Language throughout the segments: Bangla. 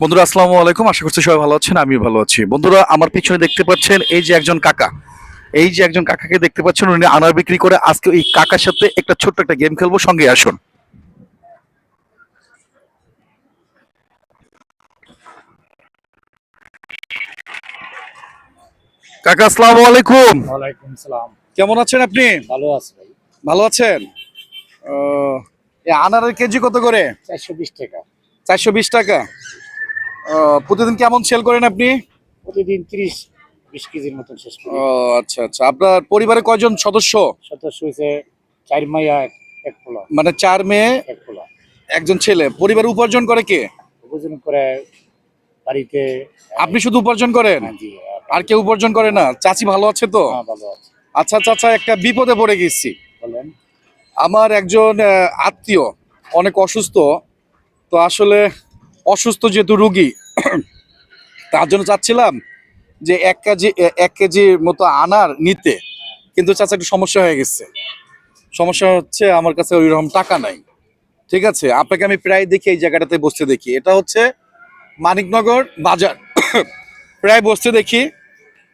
বন্ধুরা আসসালামু আলাইকুম, আশা করছি সবাই ভালো আছেন। আমি ভালো আছি। বন্ধুরা আমার পিছনে দেখতে পাচ্ছেন এই যে একজন কাকা, এই যে একজন কাকাকে দেখতে পাচ্ছেন, উনি আনার বিক্রি করে। আজকে এই কাকার সাথে একটা ছোট্ট একটা গেম খেলবো, সঙ্গে আসুন। কাকা আসসালামু আলাইকুম। ওয়ালাইকুম সালাম। কেমন আছেন আপনি? ভালো আছি ভাই। ভালো আছেন? আনারের কেজি কত করে? 420 টাকা। 420 টাকা। প্রতিদিন কেমন সেল করেন আপনি? প্রতিদিন 30-20 কেজির মতন শেষ করি। আচ্ছা আচ্ছা। আপনার পরিবারে কয়জন সদস্য? সদস্য হয়েছে 4 মাইয়া, এক পোলা। মানে 4 মেয়ে, এক পোলা। একজন ছেলে। পরিবার উপার্জন করে কে? উপার্জন করে বাড়িতে। আপনি শুধু উপার্জন করেন? হ্যাঁ জি। আর কেউ উপার্জন করে না? চাচি ভালো আছে তো? হ্যাঁ, ভালো আছে। আচ্ছা চাচা, একটা বিপদে পড়ে গেছি। বলেন। আমার একজন আত্মীয় অনেক অসুস্থ। তো আসলে অসুস্থ যেহেতু রুগী, তার জন্য চাচ্ছিলাম যে 1 কেজির মতো আনার নিতে। কিন্তু চাচা একটু সমস্যা হয়ে গেছে। সমস্যা হচ্ছে আমার কাছে ওই রকম টাকা নাই। ঠিক আছে, আপনাকে আমি প্রায় দেখি এই জায়গাটাতে বসতে দেখি। এটা হচ্ছে মানিকনগর বাজার। প্রায় বসতে দেখি।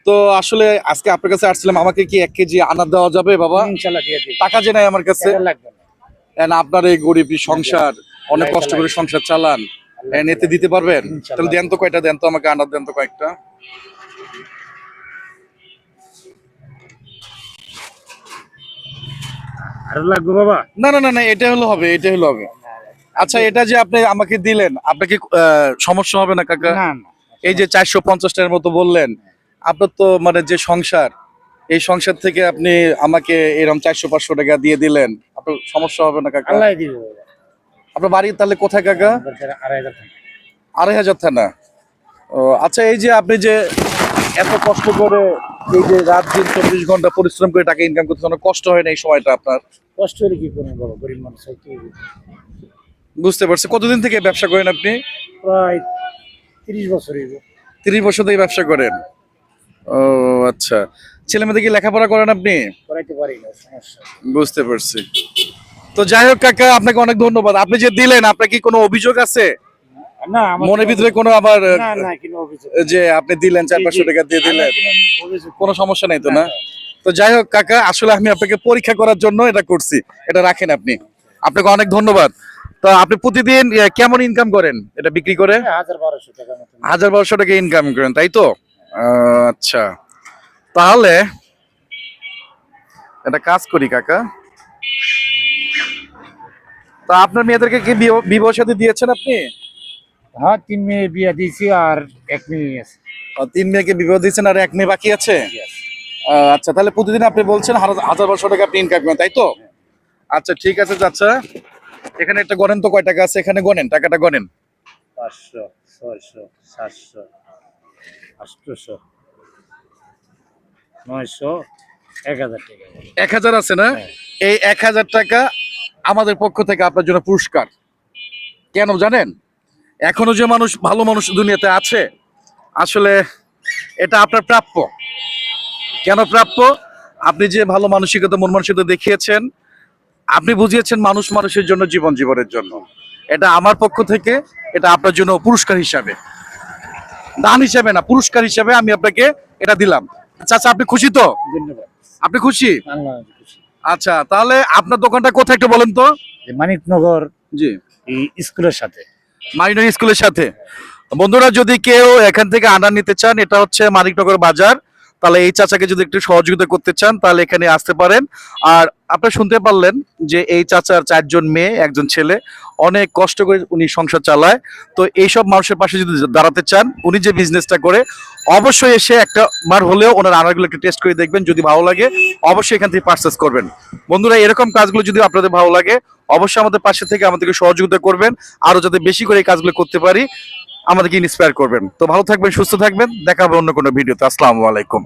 তো আসলে আজকে আপনার কাছে আসছিলাম, আমাকে কি 1 কেজি আনার দেওয়া যাবে বাবা? ইনশাআল্লাহ দিয়ে দিই। টাকা যে নাই আমার কাছে। টাকা লাগবে না। আপনার এই গরিব সংসার, অনেক কষ্ট করে সংসার চালান, এতে দিতে পারবেন? তাহলে দেন তো কয়টা, দেন তো আমাকে আনার, দেন তো কয়েকটা। আরো লাগবে বাবা? না না না না, এটা হলো হবে, এটা হলো হবে। আচ্ছা, এটা যে আপনি আমাকে দিলেন, আপনাকে সমস্যা হবে না কাকা? না না। এই যে 450 টাকার মতো বললেন, আপনার তো মানে যে সংসার, এই সংসার থেকে আপনি আমাকে এরকম 400-500 টাকা দিয়ে দিলেন, আপনার সমস্যা হবে না কাকা? আল্লাহ দিবে বাবা। আপনার বাড়ি তাহলে কোথায় কাকা? 2,500 টাকা। 2,500 থানা। ও আচ্ছা, এই যে আপনি যে এত কষ্ট করে, এই যে রাত দিন 24 ঘন্টা পরিশ্রম করে টাকা ইনকাম করতে, অনেক কষ্ট হয় না এই সময়টা আপনার? কষ্ট হলে কি করবেন বাবা, গরিব মানুষ হইতে। বুঝতে পারছি। কতদিন থেকে ব্যবসা করেন আপনি? প্রায় 30 বছর হইব। 30 বছর থেকে ব্যবসা করেন? ও আচ্ছা। ছেলে মেয়েদের কি লেখাপড়া করেন আপনি? করাইতে পারি না, সমস্যা। বুঝতে পারছি। তো যাই হোক কাকা, আপনাকে অনেক ধন্যবাদ। আপনি যে দিলেন, আপনার কি কোনো অভিযোগ আছে না, আমার মনের ভিতরে? কোনো আবার না না, কোনো অভিযোগ যে আপনি দিলেন 400-500 টাকা দিয়ে দিলেন, কোনো সমস্যা নেই তো না? তো যাই হোক কাকা, আসলে আমি আপনাকে পরীক্ষা করার জন্য এটা করছি। এটা রাখেন আপনি। আপনাকে অনেক ধন্যবাদ। তো আপনি প্রতিদিন কেমন ইনকাম করেন এটা বিক্রি করে? 1,000-1,200 টাকা মতো। 1,000-1,200 টাকা ইনকাম করেন, তাই তো? আচ্ছা, তাহলে একটা কাজ করি কাকা। তা আপনার মেয়েদেরকে কি বিবাহ শাদী দিয়েছেন আপনি? হ্যাঁ, 3 মেয়ে বিয়া দিয়েছি আর 1 মেয়ে আছে। 3 মেয়েকে বিবাহ দিয়েছেন আর 1 মেয়ে বাকি আছে। আচ্ছা, তাহলে প্রতিদিন আপনি বলছেন 1,000-1,200 টাকা আপনি ইনকাম করেন, তাই তো? আচ্ছা ঠিক আছে চাচা, এখানে একটা গণেন তো কয় টাকা আছে, এখানে গণেন, টাকাটা গণেন। 500, 600, 700, 800, 900, 1,000 টাকা। 1,000 আছে না? এই 1,000 টাকা আমাদের পক্ষ থেকে আপনার জন্য পুরস্কার। কেন জানেন? এখনো যে মানুষ, ভালো মানুষ দুনিয়াতে আছে, আসলে এটা আপনার প্রাপ্য। কেন প্রাপ্য? আপনি যে ভালো মানসিকতা, মন মানসিকতা দেখিয়েছেন, আপনি বুঝিয়েছেন মানুষ মানুষের জন্য, জীবন জীবনের জন্য। এটা আমার পক্ষ থেকে, এটা আপনার জন্য পুরস্কার হিসাবে, দান হিসাবে না, পুরস্কার হিসাবে আমি আপনাকে এটা দিলাম। চাচা আপনি খুশি তো? ধন্যবাদ। আপনি খুশি? আল্লাহ খুশি। আচ্ছা, তাহলে আপনার দোকানটা কোথায় একটু বলেন তো? মানিকনগর জি, এই স্কুলের সাথে। মাইনর স্কুলের সাথে। বন্ধুরা, যদি কেউ এখান থেকে আনার নিতে চান, এটা হচ্ছে মানিকনগর বাজার, তাহলে এই চাচাকে যদি একটু সহযোগিতা করতে চান, তাহলে এখানে আসতে পারেন। আর আপনারা শুনতে পারলেন যে এই চাচার 4 জন মেয়ে, 1 জন ছেলে, অনেক কষ্ট করে উনি সংসার চালায়। তো এইসব মানুষের পাশে যদি দাঁড়াতে চান, উনি যে বিজনেসটা করে, অবশ্যই এসে একটা বার হলেও ওনার আনারগুলোকে টেস্ট করে দেখবেন। যদি ভালো লাগে অবশ্যই এখান থেকে পারচেস করবেন। বন্ধুরা, এরকম কাজগুলো যদি আপনাদের ভালো লাগে, অবশ্যই আমাদের পাশে থেকে আমাদেরকে সহযোগিতা করবেন, আরো যাতে বেশি করে এই কাজগুলো করতে পারি, আমাদেরকে ইন্সপায়ার করবেন। তো ভালো থাকবেন, সুস্থ থাকবেন, দেখা হবে অন্য কোনো ভিডিওতে। আসসালামু আলাইকুম।